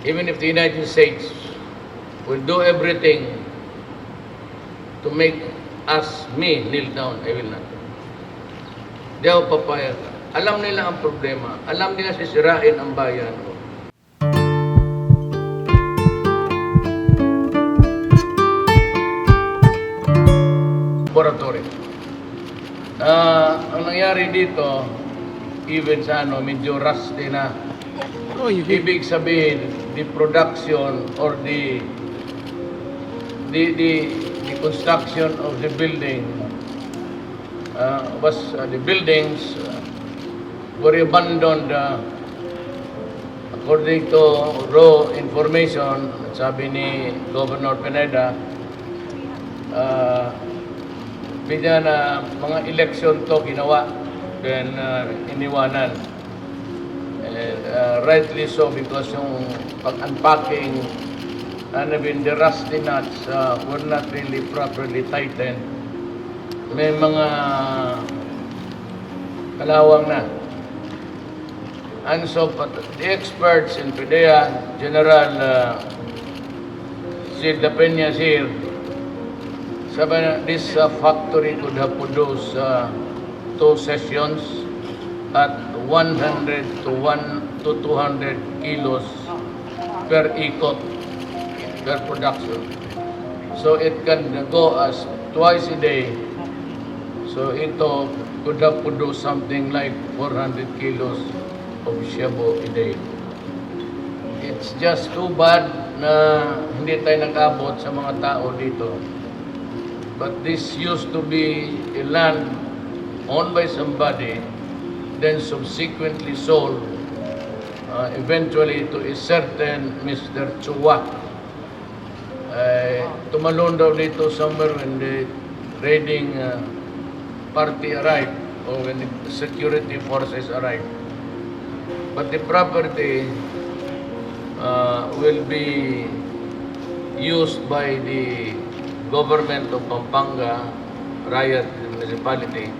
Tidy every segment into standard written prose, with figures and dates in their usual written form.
even if the United States will do everything to make me kneel down, I will not. Di ako papayag. Alam nila ang problema. Alam nila sisirain ang bayan. Laboratory. Ang nangyari dito, even sa medyo rusty na. Ibig sabihin, the production or the construction of the building the buildings were abandoned according to raw information. Sabi ni Governor Pineda, na mga election to ginawa, then iniwanan. And rightly so, because yung pag-unpacking and even the rusty nuts were not really properly tightened. May mga kalawang na. And so, the experts in PIDEA, General Silda Peñas here, sabi na, this factory could have produced 2 sessions at 100 to 200 kilos per ikot, per production. So it can go as twice a day. So ito could have produced something like 400 kilos of shabu a day. It's just too bad na hindi tayo nag-abot sa mga tao dito. But this used to be a land owned by somebody, then subsequently sold eventually to a certain Mr. Chua. Tumalon daw dito somewhere when the raiding party arrived or when the security forces arrived. But the property will be used by the government of Pampanga, Riot Municipality,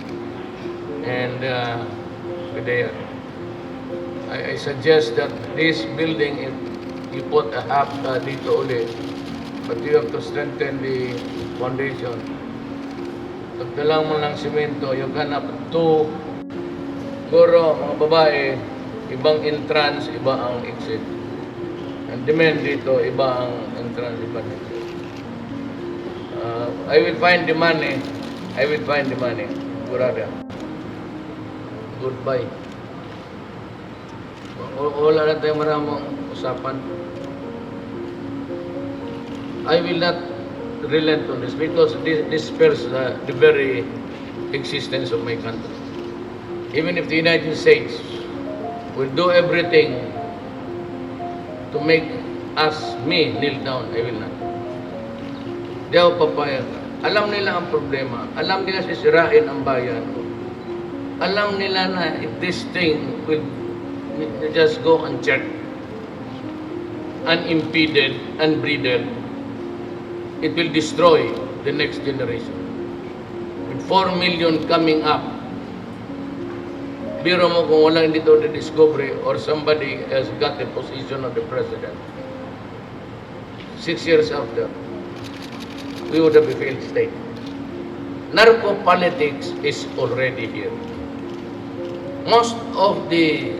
and PIDEA. I suggest that this building, if you put a half dito ulit, but you have to strengthen the foundation. Pagdalang mo ng simento, you can have 2, siguro mga babae, ibang entrance, iba ang exit. And the men dito, iba ang entrance, iba ang exit. I will find the money. Kurada. Goodbye. Wala na tayong maraming usapan. I will not relent on this because this spares the very existence of my country. Even if the United States will do everything to make me kneel down, I will not. Di ako papayag. Alam nila ang problema. Alam nila sisirain ang bayan. Alam nila na if this thing will just go unchecked, unimpeded, unbridled, it will destroy the next generation. With 4 million coming up, biro mo kung walang dito na-discovery or somebody has got the position of the president. 6 years after, we would have a failed state. Narco politics is already here. Most of the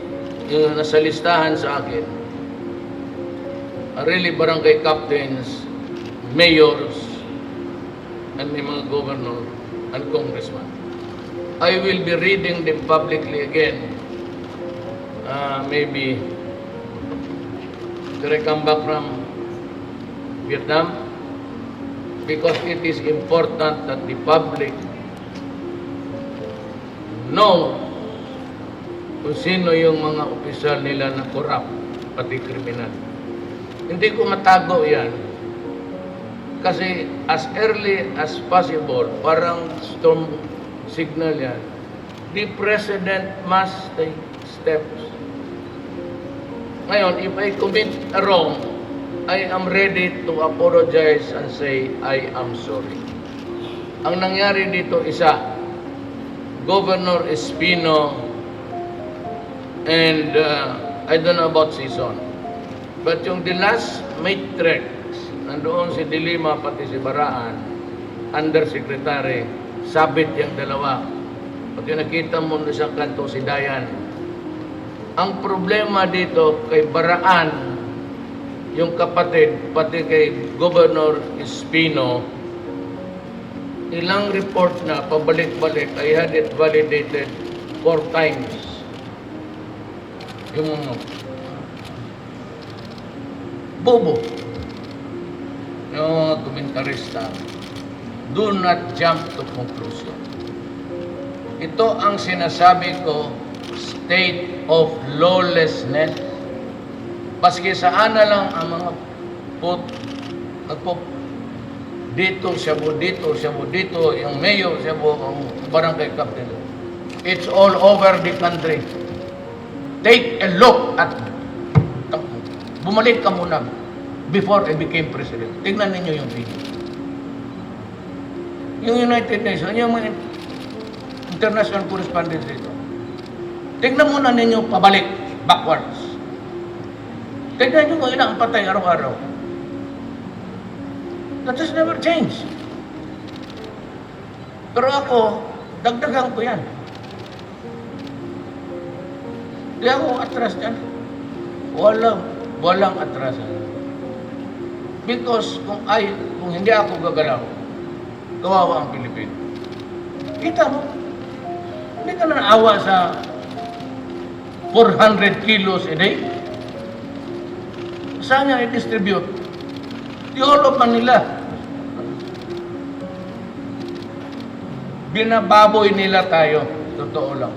yung nasa listahan sa akin are really barangay captains, mayors, and may mga governor and congressman. I will be reading them publicly again. Maybe when I come back from Vietnam, because it is important that the public know kung sino yung mga opisyal nila na corrupt, pati kriminal. Hindi ko matago yan. Kasi as early as possible, parang storm signal yan, the president must take steps. Ngayon, if I commit a wrong, I am ready to apologize and say, I am sorry. Ang nangyari dito, isa, Governor Espino and I don't know about Sison. But yung the last matrix, nandoon si Dilima pati si Baraan, undersecretary, sabit yung dalawa. Pag yung nakita mo na sa kanto si Dayan. Ang problema dito kay Baraan, yung kapatid, pati kay Governor Espino, ilang report na pabalik-balik, I had it validated 4 times. Yung mga bobo, yung mga komentarista, do not jump to conclusion. Ito ang sinasabi ko, state of lawlessness. Paski saan na lang ang mga dito, siya mo dito, yung mayor, siya mo, ang barangay captain. It's all over the country. Take a look at, bumalik ka muna before I became president. Tignan ninyo yung video. Yung United Nations, yung mga international correspondence dito. Tignan muna ninyo pabalik, backwards. Tignan nyo kung ilang patay araw-araw. That has never changed. Pero ako, dagdagan ko yan. Di ako atras dyan. Walang atrasan. Because kung hindi ako gagalaw, kawawa ang Pilipino. Kita mo, hindi ka na naawa sa 400 kilos a day. Saan niya i-distribute? Di all of Manila. Binababoy nila tayo. Totoo lang.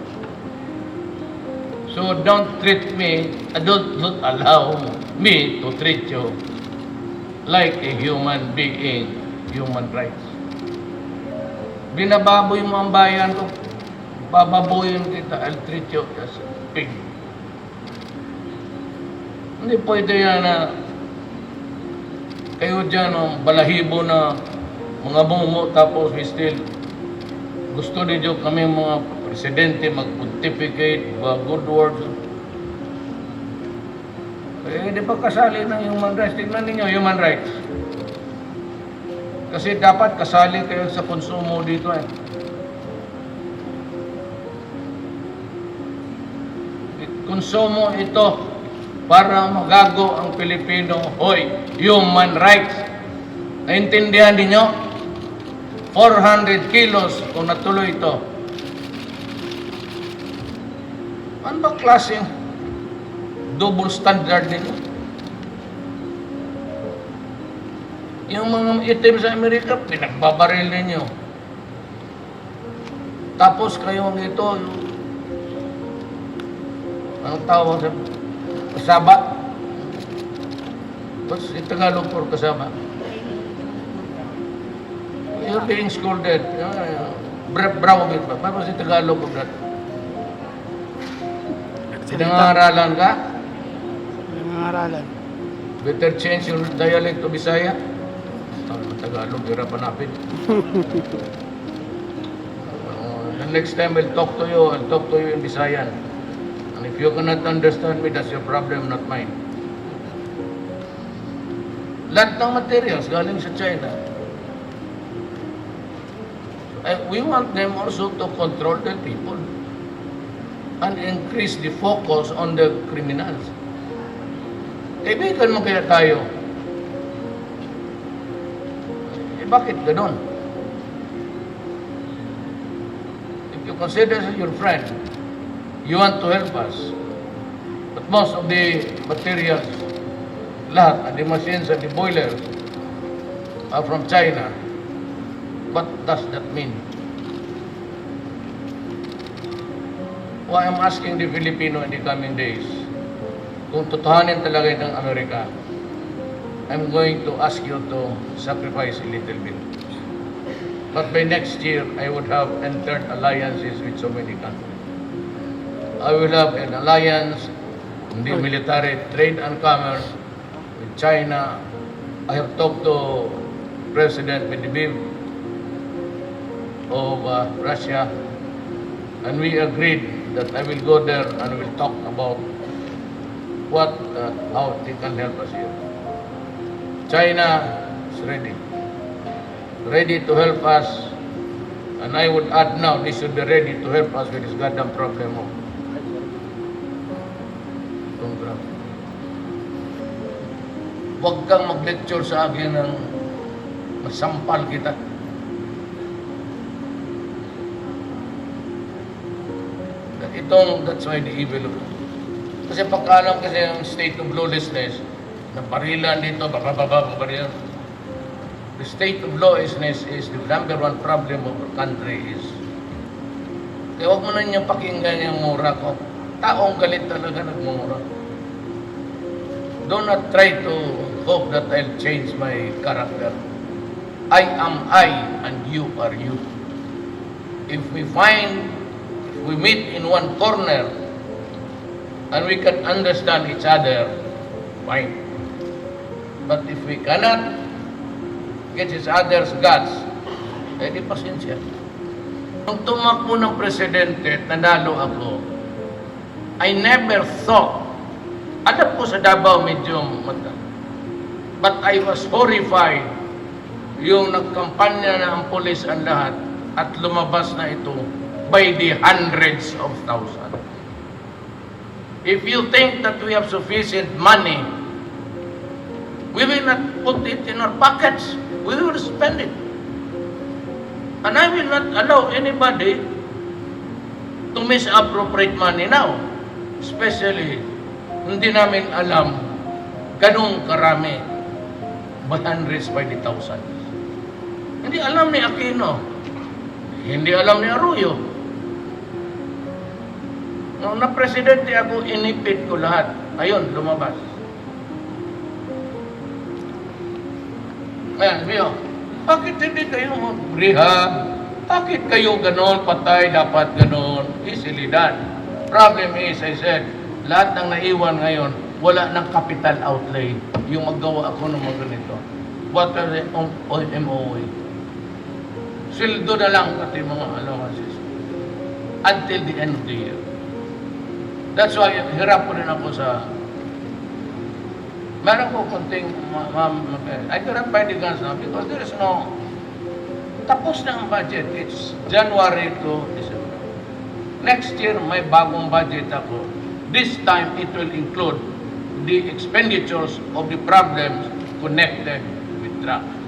So don't treat me, don't allow me to treat you like a human being, human rights. Binababoy mo ang bayan ko, bababoyin kita, I'll treat you as a pig. Hindi pwede yan na kayo dyan, balahibo na mga mumo, tapos we still gusto ninyo kami mga presidente mag-pontificate, good words. Eh, di ba kasali ng human rights? Tingnan ninyo, human rights. Kasi dapat kasali kayo sa konsumo dito eh. Konsumo ito para magago ang Pilipino. Hoy, human rights. Naintindihan ninyo? 400 kilos kung natuloy ito. Ano ba klaseng double standard ninyo? Yung mga itim sa Amerika, pinagbabaril ninyo. Tapos kayong ito, ang tawag sa kasaba. What's in Tagalog for kasama? You're being scolded. Bravo-bit ba? Paano si Tagalog of that? Pinangaralan ka? Pinangaralan. Better change your dialect to Bisaya. Tagalog, hirap hanapin. The next time I'll talk to you in Bisayan. And if you cannot understand me, that's your problem, not mine. Lahat ng materials galing sa China. We want them also to control the people and increase the focus on the criminals. Kaibigan mo kaya tayo? Bakit ganon? If you consider us your friend, you want to help us, but most of the materials, lahat, the machines and the boilers are from China. What does that mean? Why I'm asking the Filipino in the coming days, kung totohanin talaga ng Amerika, I'm going to ask you to sacrifice a little bit. But by next year, I would have entered alliances with so many countries. I will have an alliance in the military, trade and commerce with China. I have talked to President Medvedev of Russia, and we agreed that I will go there and will talk about how they can help us here. China is ready to help us, and I would add now they should be ready to help us with this goddamn problem of Congress. Huwag kang mag-lecture sa akin ng masampal kita. That's why the evil of it. Kasi pagkaalam kasi ang state of lawlessness, na barilan dito, barilan. The state of lawlessness is the number one problem of our country is. Kaya huwag mo na niyang pakinggan yung mura ko. Taong galit talaga nagmumura. Do not try to hope that I'll change my character. I am I and you are you. If we meet in one corner and we can understand each other, fine. But if we cannot get each other's guts, eh di pasensya. Nung tumakbo ng presidente, nanalo ako, I never thought, alam ko sa Davao medyo mata, but I was horrified yung nagkampanya na ang pulis ang lahat at lumabas na ito by the hundreds of thousands. If you think that we have sufficient money, we will not put it in our pockets. We will spend it. And I will not allow anybody to misappropriate money now. Especially, hindi namin alam ganong karami, by hundreds, by the thousands. Hindi alam ni Aquino. Hindi alam ni Arroyo. Nung na-presidente ako, inipit ko lahat. Ayun, lumabas. Ayan, Mio, bakit hindi kayo mag-rehab? Bakit kayo ganon, patay, dapat ganon? Easily done. Problem is, I said, lahat ng naiwan ngayon, wala ng capital outlay. Yung maggawa ako ng mga ganito. What are the MOA? Sildo na lang pati mga allowances. Until the end of the year. That's why, hirap ko rin ako sa... Meron ko konting... I cannot buy the guns now because there is no... Tapos na ang budget. It's January to December. Next year, may bagong budget ako. This time, it will include the expenditures of the problems connected with drugs.